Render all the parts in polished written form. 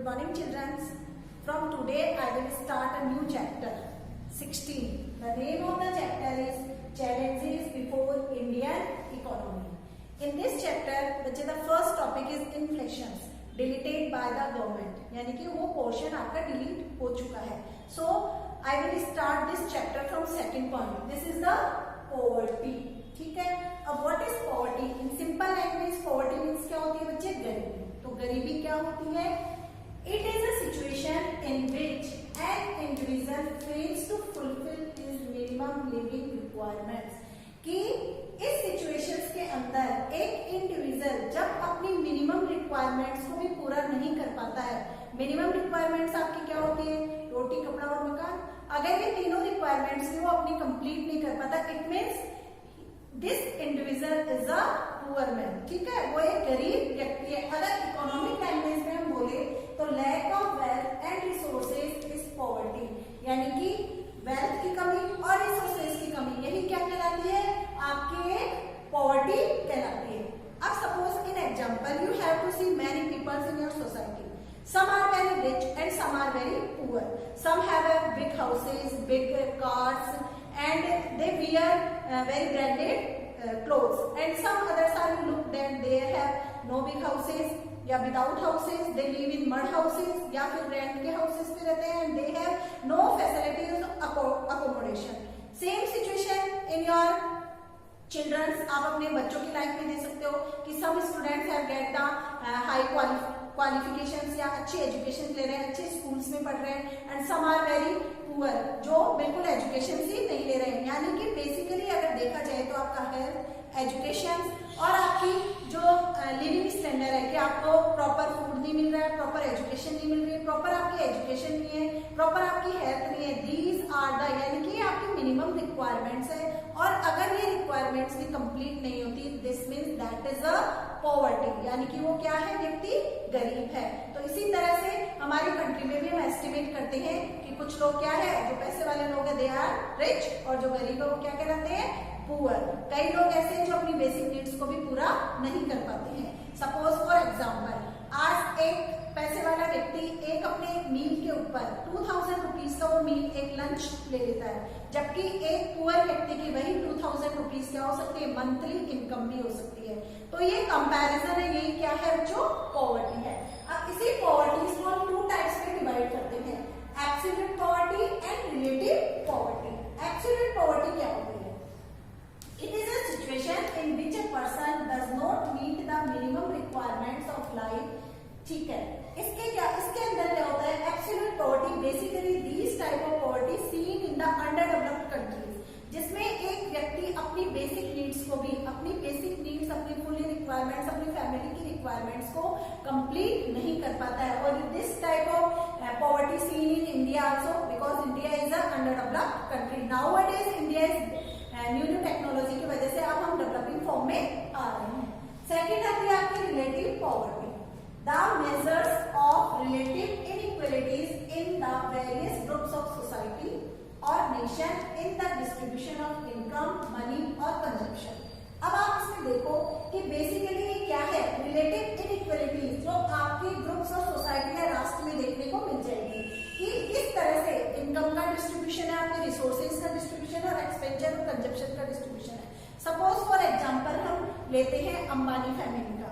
Good morning, children. From today, I will start a new chapter, 16. The name of the chapter is Challenges Before Indian Economy. In this chapter, बच्चे the first topic is inflations, deleted by the government. यानी कि वो portion आपका delete हो चुका है. So, I will start this chapter from second point. This is the poverty. ठीक है. अब what is poverty? In simple language, poverty means क्या होती है बच्चे? गरीबी. तो गरीबी क्या होती है? It is a situation in which an individual fails to fulfill his minimum living requirements. कि इस सिचुएशंस के अंदर एक इंडिविजुअल जब अपनी मिनिमम रिक्वायरमेंट्स को भी पूरा नहीं कर पाता है. मिनिमम रिक्वायरमेंट्स आपकी क्या होती है? रोटी, कपड़ा और मकान. अगर ये तीनों रिक्वायरमेंट्स को अपनी कंप्लीट नहीं कर पाता, it means this individual is a poor man. ठीक है, वो एक गरीब व्यक्ति है. अगर इकोनॉमिक लैंग्वेज में हम बोले तो lack of wealth and resources is poverty. यानी कि वेल्थ की कमी और रिसोर्सेज की कमी, यही क्या कहलाती है? आपकी एक पॉवर्टी कहलाती है. अब suppose in example you have to see many peoples in your society. Some are very rich and some are very poor. Some have a big houses, big cars, and they wear very branded clothes. And some others are look that they have no big houses या without houses. They live in mud houses या फिर rent के houses पे रहते हैं. And they have no facilities accommodation. Same situation in your children. आप अपने बच्चों की लाइफ में दे सकते हो कि some students have get the high qualifications या अच्छी एजुकेशन ले रहे हैं, अच्छे स्कूल्स में पढ़ रहे हैं. And some are very poor, जो बिल्कुल एजुकेशन ही नहीं ले रहे हैं. यानी कि बेसिकली अगर देखा जाए तो आपका हेल्थ, एजुकेशन और आपकी जो लिविंग स्टैंडर्ड है कि आपको प्रॉपर फूड नहीं मिल रहा है, प्रॉपर एजुकेशन नहीं मिल रही है, प्रॉपर आपकी एजुकेशन नहीं है, प्रॉपर आपकी हेल्थ नहीं है. दीज आर द, यानी कि आपकी मिनिमम रिक्वायरमेंट्स है. और अगर ये रिक्वायरमेंट्स भी कंप्लीट नहीं होती, this means that is a poverty. यानी कि वो क्या है? व्यक्ति गरीब है. तो इसी तरह से हमारी कंट्री में भी हम एस्टिमेट करते हैं कि कुछ लोग क्या है, जो पैसे वाले लोग हैं दे आर रिच, और जो गरीब है वो क्या कहलाते हैं? पुअर. कई लोग ऐसे हैं जो अपनी बेसिक नीड्स को भी पूरा नहीं कर पाते हैं. सपोज फॉर एग्जाम्पल, आज एक पैसे वाला व्यक्ति एक अपने मील के ऊपर 2000 रुपीज का वो मील, एक लंच ले लेता है, जबकि एक पुअर व्यक्ति की वही 2000 रुपीज क्या हो सकती है? मंथली इनकम भी हो सकती है. तो ये कंपैरिजन है, यही क्या है? जो पॉवर्टी है. अब इसी पॉवर्टी को हम 2 टाइप्स में डिवाइड करते हैं, absolute poverty and relative poverty. Absolute poverty क्या होती है? It is a situation in which a person does not meet the minimum requirements of life. ठीक है, इसके अंदर क्या होता है? Absolute poverty basically this type of poverty seen in the अंडरडेवलप्ड countries, जिसमें एक व्यक्ति अपनी बेसिक नीड्स को भी, अपनी फुली रिक्वायरमेंट्स, अपनी फैमिली की रिक्वायरमेंट्स को कंप्लीट नहीं कर पाता है. और this type of poverty seen in India also, because India is a अंडरडेवलप्ड country. Nowadays India is new technology की वजह से अब हम डेवलपिंग फॉर्म में आ रहे हैं. सेकेंड आती है आपकी relative poverty. The measures of relative inequalities in the various groups of society और nation in the distribution of income, money और कंजप्शन. अब आप इसमें देखो कि बेसिकली क्या है? रिलेटिव इनइक्वालिटीज जो आपके ग्रुप्स और सोसाइटी या राष्ट्र में देखने को मिल जाएगी कि किस तरह से इनकम का डिस्ट्रीब्यूशन है, आपके रिसोर्सेज का डिस्ट्रीब्यूशन और एक्सपेंडिचर और कंजप्शन का डिस्ट्रीब्यूशन है. सपोज फॉर एग्जांपल हम लेते हैं अंबानी फैमिली का.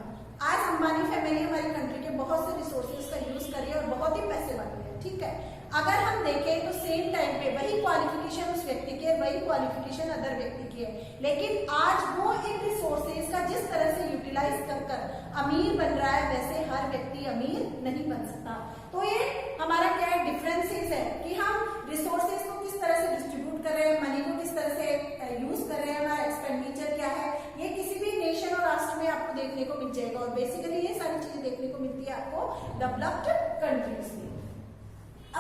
आज अंबानी फैमिली हमारी कंट्री के बहुत से रिसोर्सेज का यूज कर रही है और बहुत ही पैसे वाली है. ठीक है, अगर हम देखें तो सेम टाइम पे वही क्वालिफिकेशन उस व्यक्ति की है, वही क्वालिफिकेशन अदर व्यक्ति की है, लेकिन आज वो इन रिसोर्सेज का जिस तरह से यूटिलाइज कर अमीर बन रहा है, वैसे हर व्यक्ति अमीर नहीं बन सकता. तो ये हमारा क्या है? डिफरेंसेस है कि हम रिसोर्सेज को किस तरह से डिस्ट्रीब्यूट कर रहे हैं, मनी को किस तरह से यूज कर रहे हैं, हमारा एक्सपेंडिचर क्या है. ये किसी भी नेशन और राष्ट्र में आपको देखने को मिल जाएगा. और बेसिकली ये सारी चीजें देखने को मिलती है आपको डेवलप्ड कंट्रीज में.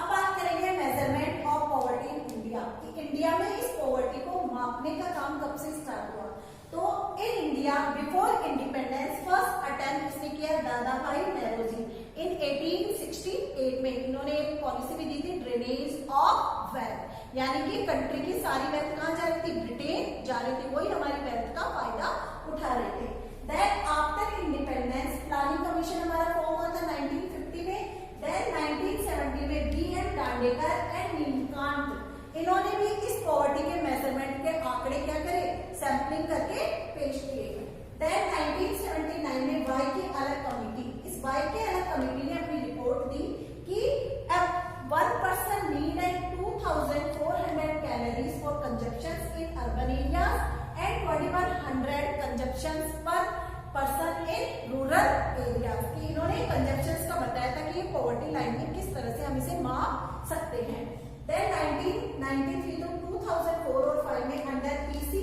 अब बात करेंगे measurement of poverty in India. India में इस पॉवर्टी को मापने का काम कब से स्टार्ट हुआ? तो in India before independence first attempt इसने किया दादा भाई नेहरूजी इन 1868 में. इन्होंने एक पॉलिसी भी दी थी, ड्रेनेज ऑफ वेल्थ. यानी कि कंट्री की सारी वेल्थ कहाँ जा रही थी? ब्रिटेन जा रही थी, वही हमारी वेल्थ का फायदा उठा रहे थे. Then after independence planning commission हमारा फॉर्म हुआ था 1950 में. देन खांडेकर एंड नीलकांत, इन्होंने भी इस पॉवर्टी के मेजरमेंट के आंकड़े क्या करे, सैंपलिंग करके पेश किए। देन 1979 में वाई की अलग कमेटी, इस वाई के अलग कमेटी ने अपनी रिपोर्ट दी कि अब 1 person need 2400 calories for consumption in urban areas and 2100 consumptions per person in rural areas। कि इन्होंने कंजप्शंस का बताया था कि ये पॉवर्टी लाइन में किस तरह से हम इसे माप सकते हैं। देन 1993 to 2004 और 5 में अंडर पीसी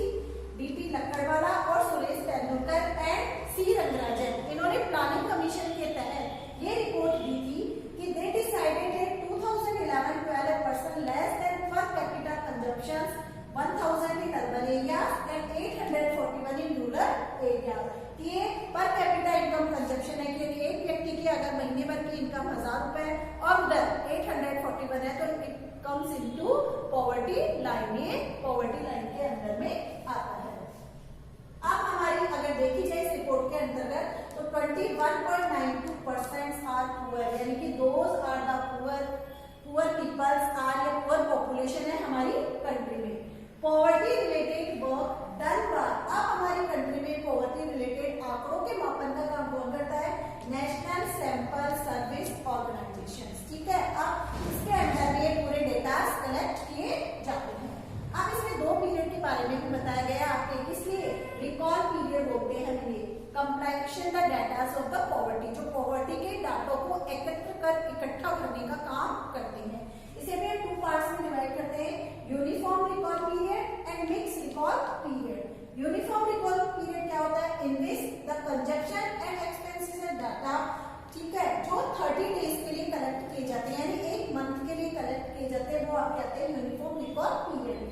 डीपी लक्कड़वाला और सुरेश तेंदुलकर एंड सी रंगराजन, इन्होंने प्लानिंग कमीशन के तहत ये रिपोर्ट दी थी कि they decided that 2011-12 person less than per capita consumption 1000 in urban areas and 841 in rural areas। ये पर कैपिटा इनकम कंजप्शन है कि एक व्यक्ति की अगर महीने भर की इनकम 1000 रुपए और उधर 841 है तो it comes into poverty line, ये पॉवर्टी लाइन के अंदर में आता है। अब हमारी अगर देखी जाए इस रिपोर्ट के अंतर्गत तो 21.92% आर पुअर, यानी कि those are the poor peoples are या पुअर पॉपुलेशन है हमारी कंट्री में। Poverty related work done by, अब हमारी कंट्री में पॉवर्टी रिलेटेड आंकड़ों के मापन का काम कौन करता है, नेशनल सैंपल सर्विस ऑर्गेनाइजेशन। ठीक है, अब इसके अंदर में पूरे डेटा कलेक्ट किए जाते हैं। अब इसमें 2 पीरियड के बारे में भी बताया गया आपके, इसलिए रिकॉल पीरियड बोलते हैं ये complexion the data of the poverty, जो पॉवर्टी के डाटो को एकत्र कर इकट्ठा करने का काम करते हैं। इसे भी 2 पार्ट्स में डिवाइड करते हैं, uniform recall period and mix recall period. Uniform recall period क्या होता है, in this the consumption and expenses data, ठीक है, जो 30 डेज के लिए कलेक्ट किए जाते हैं, यानी 1 मंथ के लिए कलेक्ट किए जाते हैं, वो आप कहते हैं uniform recall period.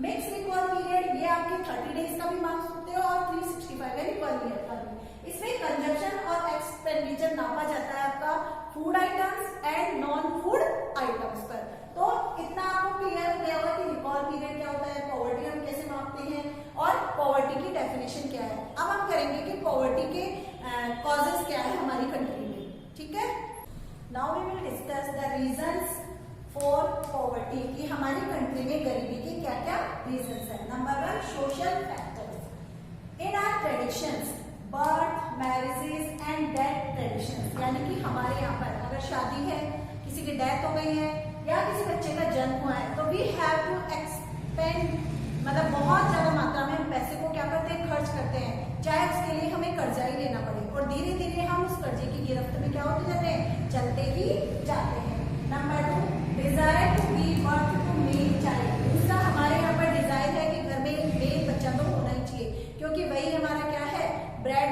Mix recall period ये आपके 30 डेज का भी मान सकते हो और 365 यानी 1 ईयर का भी। इसमें कंजप्शन और एक्सपेंडिचर नापा जाता है आपका food items and non food items पर। तो इतना आपको क्लियर हो गया होगा कि रिकॉल पीरियड क्या होता है, पॉवर्टी हम कैसे मापते हैं और पॉवर्टी की डेफिनेशन क्या है। अब हम करेंगे कि पॉवर्टी के कॉजेस क्या है हमारी कंट्री में। ठीक है, now we will discuss the reasons for poverty, कि हमारी कंट्री में गरीबी के क्या क्या रीजंस है। Number 1, social factors in our traditions, birth, marriages and death traditions, यानी कि हमारे यहाँ पर अगर शादी है, किसी की डेथ हो गई है या किसी बच्चे का जन्म हुआ है, तो वी हैव टू एक्सपेंड, मतलब बहुत ज्यादा मात्रा में हम पैसे को क्या करते हैं, खर्च करते हैं, चाहे उसके लिए हमें कर्जा ही लेना पड़े, और धीरे धीरे हम उस कर्जे की गिरफ्त में क्या होते जाते हैं, चलते ही जाते हैं। Number 2, desire to give birth to male child. दूसरा, हमारे यहाँ पर डिजायर है कि घर में एक मेल बच्चा तो होना ही चाहिए, क्योंकि वही हमारा क्या है, ब्रेड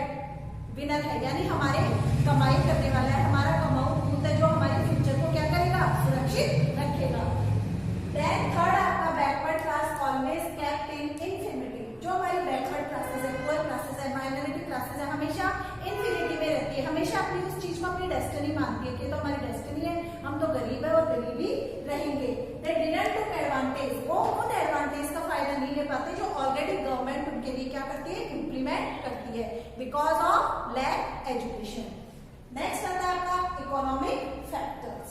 विनर है, यानी हमारे कमाई करने वाला है, हमारा कमाऊ पूत है, जो हमारे फ्यूचर को क्या करेगा, सुरक्षित रखेगा। देन थर्ड, आपका backward class always kept in infinity, जो हमारी बैकवर्ड क्लासेस है, पुअर क्लासेस है, माइनॉरिटी क्लासेस है, हमेशा इन्फिनिटी में रहती है, हमेशा अपनी उस चीज को अपनी डेस्टिनी मानती है कि तो हमारी डेस्टिनी है, हम तो गरीब है और गरीब ही रहेंगे। दे डिडंट टू एडवांटेज, वो उन एडवांटेज का फायदा नहीं ले पाते जो ऑलरेडी गवर्नमेंट उनके लिए क्या करती है, इंप्लीमेंट करती है, because of lack education. Next आता है आपका economic factors,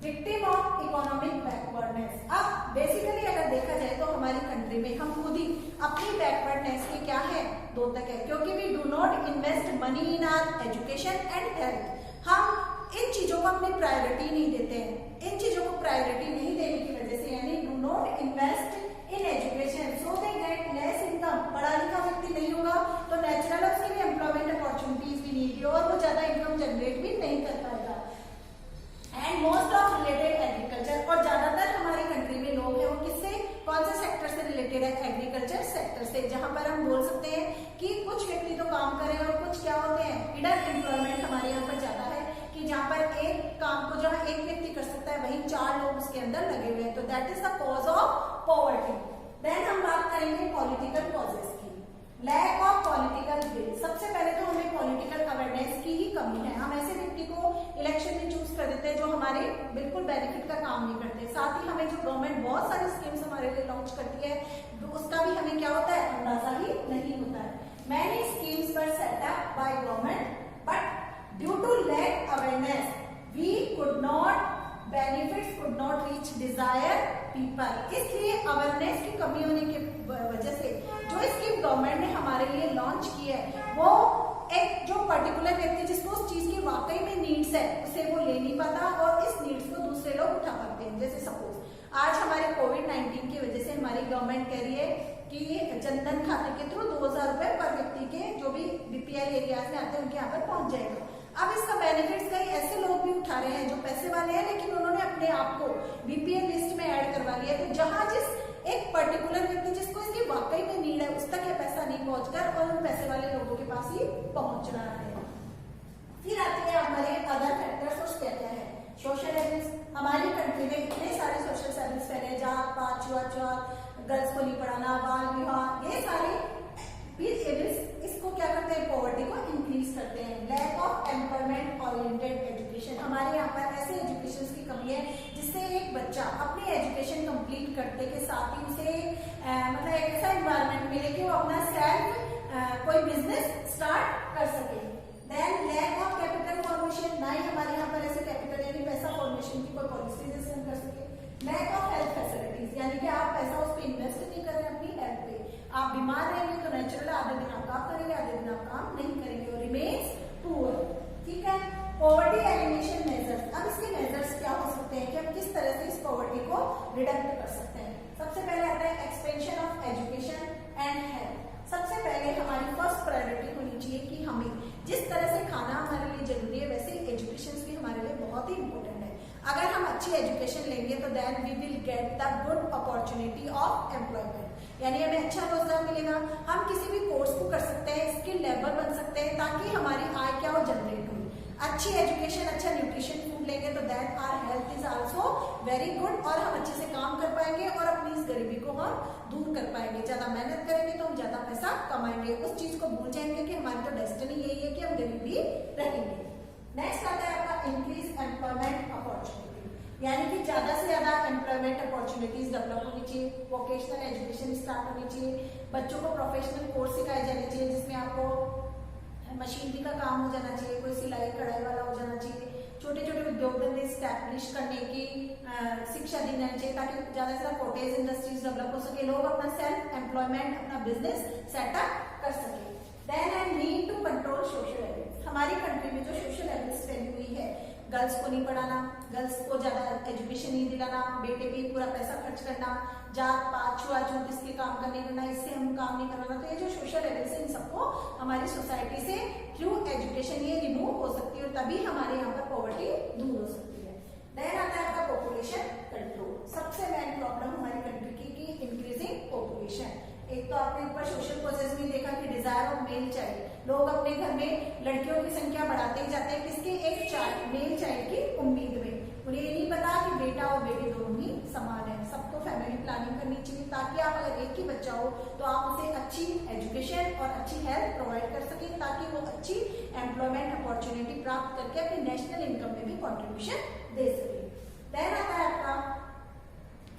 victim of economic backwardness. अब बेसिकली अगर देखा जाए तो हमारी कंट्री में हम खुद ही अपनी बैकवर्डनेस के क्या है, 2 तक है, क्योंकि we do not invest money in our education and health. हम इन चीजों को अपनी प्रायोरिटी नहीं देते हैं, इन चीजों को प्रायोरिटी नहीं देने की वजह से, यानी do not invest in education so they get less income. पढ़ा लिखा व्यक्ति नहीं होगा तो नेचुरल उसके लिए एम्प्लॉयमेंट अपॉर्चुनिटीज भी नहीं होगी और वो ज्यादा इनकम जनरेट भी नहीं कर पाएगा। And most of related agriculture, और ज्यादातर हमारी कंट्री में लोग हैं वो किससे, कौन से सेक्टर से रिलेटेड है, एग्रीकल्चर सेक्टर से, जहां पर हम बोल सकते हैं कि कुछ व्यक्ति तो काम कर रहे हैं और कुछ क्या होते हैं, हिडन एम्प्लॉयमेंट हमारे यहाँ पर ज्यादा है, कि जहां पर एक काम को जहां एक व्यक्ति कर सकता है वहीं 4 लोग उसके अंदर लगे हुए हैं, तो that is the cause of poverty. Then हम बात करेंगे पॉलिटिकल कॉजेस की, लैक ऑफ पॉलिटिकल विल। सबसे पहले तो हमें पॉलिटिकल अवेयरनेस की ही कमी है, हम ऐसे व्यक्ति को इलेक्शन में चूज कर देते हैं जो हमारे बिल्कुल बेनिफिट का काम नहीं करते। साथ ही हमें जो गवर्नमेंट बहुत सारी स्कीम्स हमारे लिए लॉन्च करती है, उसका भी हमें क्या होता है, अंदाजा ही नहीं होता है। Many schemes were set up by government but due to lack awareness we could not benefits could not reach desire people. इसलिए अवेयरनेस की कमी होने की वजह से जो स्कीम गवर्नमेंट ने हमारे लिए लॉन्च की है वो एक जो पर्टिकुलर व्यक्ति जिसको उस चीज की वाकई में नीड्स है उसे वो ले नहीं पाता और इस नीड्स को दूसरे लोग उठा पाते हैं। जैसे सपोज आज हमारे कोविड-19 की वजह से हमारी गवर्नमेंट कह रही है कि जनधन खाते के थ्रू 2000 रुपए पर व्यक्ति के जो भी बीपीएल एरियाज में आते हैं उनके यहाँ पर पहुंच जाएगा। अब इसका बेनिफिट्स कई ऐसे लोग भी उठा रहे हैं जो पैसे वाले हैं लेकिन उन्होंने अपने आप को बीपीएल लिस्ट में ऐड करवा लिया। तो जहां जिस एक पर्टिकुलर व्यक्ति जिसको इसकी वाकई में नीड है उस तक यह पैसा नहीं पहुंचकर और उन पैसे वाले लोगों के पास ही पहुंच रहा है। फिर आते हैं हमारे अदर फैक्टर्स, और क्या क्या है सोशल एविल्स। हमारी कंट्री में इतने सारे सोशल सर्विस फैले, जात पात छुआछूत, गर्ल्स को नहीं पढ़ाना, बाल विवाह, ये सारे इसको क्या करते हैं, पॉवर्टी को इंक्रीज करते हैं। Lack of employment oriented education, हमारे यहाँ पर ऐसे एजुकेशन की कमी है जिससे एक बच्चा अपनी एजुकेशन कंप्लीट करते के साथ ही उसे मतलब एक ऐसा एनवायरनमेंट मिले कि वो अपना सेल्फ कोई बिजनेस स्टार्ट कर सके। Then lack of capital formation, ना ही हमारे यहाँ पर ऐसे कैपिटल यानी पैसा फॉर्मेशन की कोई पॉलिसी जैसे हम कर सके। लैक ऑफ हेल्थ फैसिलिटीज, यानी कि आप पैसा उस पर इन्वेस्ट नहीं कर रहे हैं अपनी हेल्थ पे, आप बीमार रहेंगे तो नेचुरल आधे दिन आप काम करेंगे आधे दिन आप काम नहीं करेंगे और रिमेन्स पुअर। ठीक है, पॉवर्टी एलिमिनेशन मेजर्स। अब इसके मेजर्स क्या हो सकते हैं कि हम किस तरह से इस पॉवर्टी को रिडक्ट कर सकते हैं। सबसे पहले आता है expansion of education and health. सबसे पहले हमारी फर्स्ट प्रायोरिटी होनी चाहिए कि हमें जिस तरह से खाना हमारे लिए जरूरी है वैसे एजुकेशन भी हमारे लिए बहुत ही इंपॉर्टेंट है। अगर हम अच्छी एजुकेशन लेंगे तो then we will get the good opportunity of employment, यानी हमें अच्छा रोजगार मिलेगा। हम किसी भी कोर्स को कर सकते हैं, स्किल लेवल बन सकते हैं ताकि हमारी आय क्या हो, जनरेट हो। अच्छी एजुकेशन, अच्छा न्यूट्रिशन फूड लेंगे तो that our health is also very good और हम अच्छे से काम कर पाएंगे और अपनी इस गरीबी को हम दूर कर पाएंगे। ज्यादा मेहनत करेंगे तो हम ज्यादा पैसा कमाएंगे, उस चीज को भूल जाएंगे कि हमारी तो डेस्टिनी यही है कि हम गरीबी रहेंगे। नेक्स्ट आता है आपका इंक्रीज एम्प्लॉयमेंट अपॉर्चुनिटी, यानी कि ज्यादा से ज्यादा एम्प्लॉयमेंट अपॉर्चुनिटीज डेवलप होनी चाहिए। वोकेशनल एजुकेशन स्टार्ट होनी चाहिए, बच्चों को प्रोफेशनल कोर्स सिखाए जाने चाहिए जिसमें आपको मशीनरी का काम हो जाना चाहिए, कोई सिलाई कढ़ाई वाला हो जाना चाहिए। छोटे छोटे उद्योग धंधे स्टैब्लिश करने की शिक्षा दी जानी चाहिए ताकि ज्यादा से ज्यादा कॉटेज इंडस्ट्रीज डेवलप हो सके, लोग अपना सेल्फ एम्प्लॉयमेंट अपना बिजनेस सेटअप कर सके। Then I need to control social evils. हमारी कंट्री में जो सोशल एविल्स फैली हुई है, गर्ल्स को नहीं पढ़ाना, गर्ल्स को ज्यादा एजुकेशन नहीं दिलाना, बेटे पे पूरा पैसा खर्च करना, जात पात छुआछूत इसके काम करने करना, इससे हम काम नहीं करवाना। तो ये जो सोशल एविल्स है इन सबको हमारी सोसाइटी से थ्रू एजुकेशन ये रिमूव हो सकती है और तभी हमारे यहाँ पर पॉवर्टी दूर हो सकती है। देन आता है आपका पॉपुलेशन कंट्रोल। सबसे मेन प्रॉब्लम हमारी कंट्री की इंक्रीजिंग पॉपुलेशन। एक तो आपने ऊपर सोशल प्रोसेस में देखा कि डिजायर ऑफ मेल चाइल्ड, लोग अपने घर में लड़कियों की संख्या बढ़ाते ही जाते हैं किसके, एक चाइल्ड मेल चाइल्ड की उम्मीद में। उन्हें ये नहीं पता कि बेटा और बेटी दोनों ही समान है। सबको फैमिली प्लानिंग करनी चाहिए ताकि आप अगर एक ही बच्चा हो तो आप उसे अच्छी एजुकेशन और अच्छी हेल्थ प्रोवाइड कर सकें ताकि वो अच्छी एम्प्लॉयमेंट अपॉर्चुनिटी प्राप्त करके अपनी नेशनल इनकम में भी कॉन्ट्रीब्यूशन दे सके। देन आता है आपका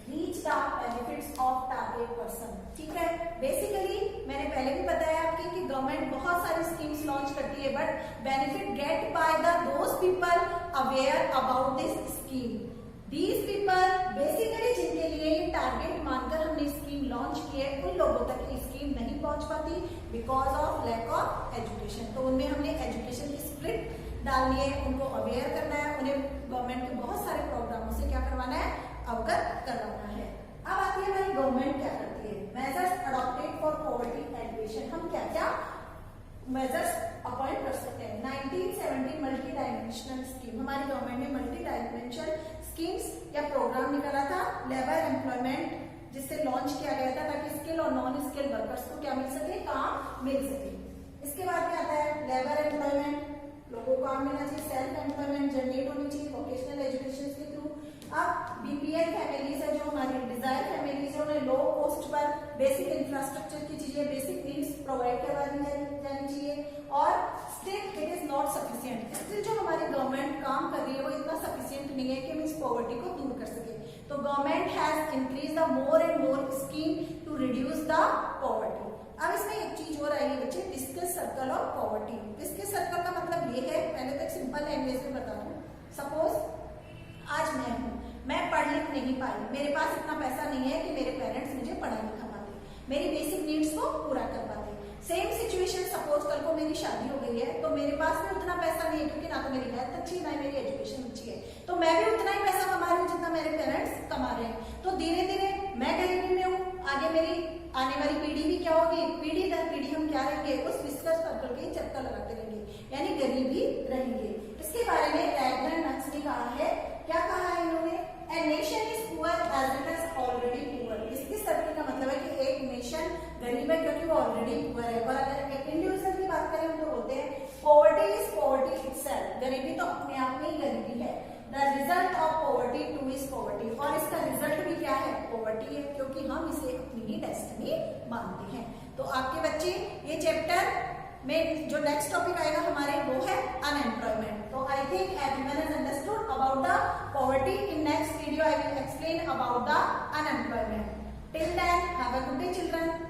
reach the benefits of target person. ठीक है, बेसिकली मैंने पहले भी बताया आपकी कि गवर्नमेंट बहुत सारी स्कीम्स लॉन्च करती है but benefit get by the those people aware about this scheme. These people basically जिनके लिए ये टारगेट मानकर हमने स्कीम लॉन्च की है उन लोगों तक ये स्कीम नहीं पहुंच पाती because of lack of education. तो उनमें हमने एजुकेशन की स्प्रिट डालनी है, उनको अवेयर करना है, उन्हें गवर्नमेंट के बहुत सारे प्रोग्रामों से क्या करवाना है, अवगत करवाना है। अब आती है हमारी गवर्नमेंट क्या करती है, measures adopted for poverty elimination. हम क्या क्या मेजर्स अपॉइंट कर सकते हैं। 1970 मल्टी डायमेंशनल स्कीम, हमारी गवर्नमेंट ने मल्टी डायमेंशनल स्कीम्स या प्रोग्राम निकाला था लेबर एम्प्लॉयमेंट जिससे लॉन्च किया गया था ताकि स्किल और नॉन स्किल वर्कर्स को क्या मिल सके, काम मिल सके। इसके बाद क्या आता है, लेबर एम्प्लॉयमेंट, लोगों को काम मिलना चाहिए, सेल्फ एम्प्लॉयमेंट जनरेट होनी चाहिए वोकेशनल एजुकेशन के थ्रू। अब बीपीएल फैमिलीज है जो हमारी डिजायर फैमिलीज है उन्हें low cost per basic infrastructure की चीजें, बेसिक नीड्स प्रोवाइड करवा दी जानी चाहिए। और still it is not sufficient, still जो हमारी गवर्नमेंट काम कर रही है वो इतना सफिशिएंट नहीं है कि हम इस पॉवर्टी को दूर कर सके। तो government has increase the more and more scheme to reduce the poverty. अब इसमें एक चीज हो रही है बच्चे, विस्कस सर्कल ऑफ पॉवर्टी। विस्कस सर्कल का मतलब ये है, पहले तो एक सिंपल लैंग्वेज में बता दूं। सपोज आज मैं हूं, नहीं पाई, मेरे पास इतना पैसा नहीं है कि मेरे पेरेंट्स मुझे पढ़ा लिखा पाते, मेरी बेसिक नीड्स को पूरा कर पाते। सेम सिचुएशन, सपोज कल को मेरी शादी हो गई है तो मेरे पास भी उतना पैसा नहीं है, क्योंकि ना तो मेरी हेल्थ अच्छी है ना मेरी एजुकेशन अच्छी है, तो मैं भी उतना ही पैसा कमा रही हूँ जितना मेरे पेरेंट्स कमा रहे हैं। तो धीरे धीरे मैं गरीबी में हूँ, आगे मेरी आने वाली पीढ़ी भी क्या होगी, पीढ़ी दर पीढ़ी हम क्या रहेंगे, उस विस्कस सर्कल के चक्कर लगाते रहेंगे, यानी गरीबी रहेंगे। इसके बारे में रैगनर नक्स ने कहा है, क्या कहा है इन्होंने, a nation is poor as it is already poor. इसकी सर्कल का मतलब है कि एक नेशन गरीब है क्योंकि वो ऑलरेडी पुअर है। और अगर एक इंडिविजुअल की बात करें तो बोलते हैं पॉवर्टी इज पॉवर्टी इटसेल्फ, गरीबी तो अपने आप में ही गरीबी है। The result of poverty two is poverty, और इसका रिजल्ट भी क्या है, पॉवर्टी है, क्योंकि हम इसे अपनी ही डेस्टिनी मानते हैं। तो आपके बच्चे ये चैप्टर में जो नेक्स्ट टॉपिक आएगा हमारे वो है अनएम्प्लॉयमेंट। तो I think everyone has understood about the poverty. In next video I will explain about the unemployment.